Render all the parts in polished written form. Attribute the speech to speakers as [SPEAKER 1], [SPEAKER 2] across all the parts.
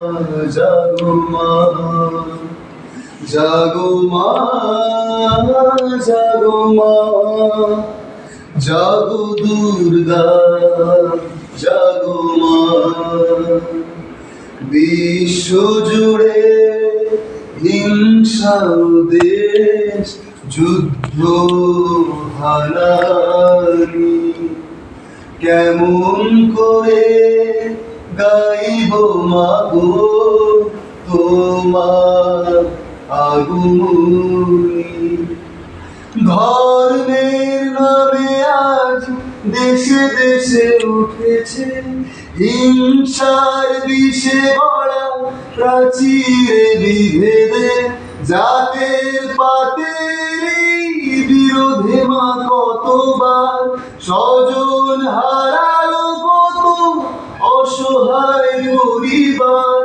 [SPEAKER 1] জাগো মা, জাগো মা, জাগো মা, জাগো দুর্গা, জাগো মা। বিশ্ব জুড়ে হিংসা দেশ যুদ্ধ হানানি, কেমন করে গাইব মাগো তোমার আগুনি। ধর্মের নামে আজ দেশে দেশে উঠেছে হিংসার বিষে ভরা প্রাচীরে বিভেদে, জাতের পাতের বিরোধে মা কতবার স্বজন হারালো কত অসহায় পরিবার।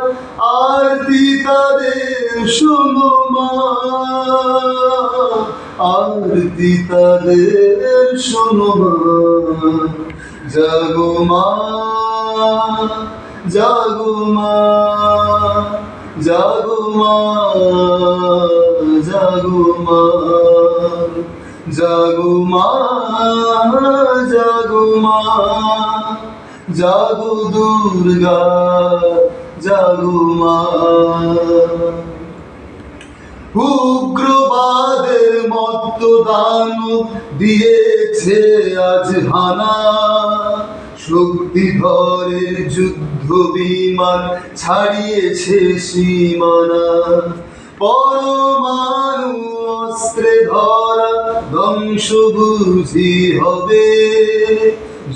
[SPEAKER 1] আরতি তাদের শোনো মা, আরতি তাদের শোনো মা। জাগো মা, জাগো মা, জাগো মা, জাগো মা, জাগো মা, জাগো মা, জাগো দুর্গা, জাগো মা। উগ্রবাদের মত্ত দানব দিয়েছে আজ হানা, শক্তিধরের যুদ্ধ বিমান ছাড়িয়েছে সীমানা। পরমাণু অস্ত্রে ধরা ধ্বংস বুঝি হবে,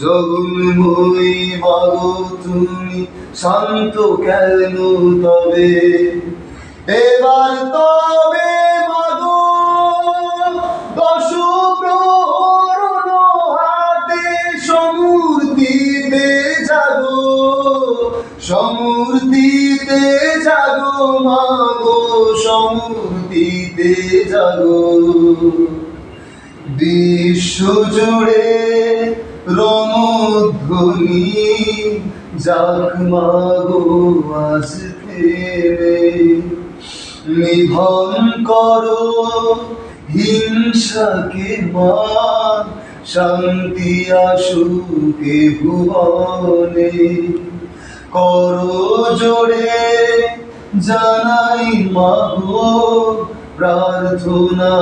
[SPEAKER 1] জগন্ময়ী মাগো তুমি শান্ত কেন তবে। এবার তবে মাগো দশ প্রহর হাতে সমূর্তিতে জাগো, সমূর্তিতে জাগো মাগো, সমূর্তিতে জাগো। বিশ্ব জুড়ে রণধ্বনি যাক মাগো আজ থেমে, নিধন করো হিংসাকে মা, শান্তি আসুকে ভুবনে। করো জোরে জানাই মাগো প্রার্থনা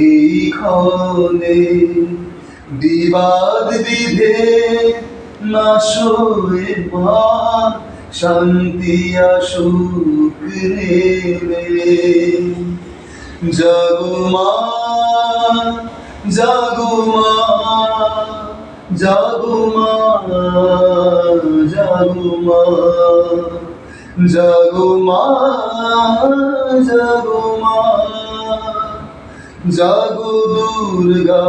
[SPEAKER 1] এই ক্ষণে, বিবাদ বিভেদ নাশয়ে মা, শান্তি আসুক নেমে। জাগো মা, জাগো মা, জাগো মা, জাগো মা, জাগো মা, জাগো মা, জাগো দুর্গা।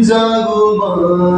[SPEAKER 1] জাগো মা।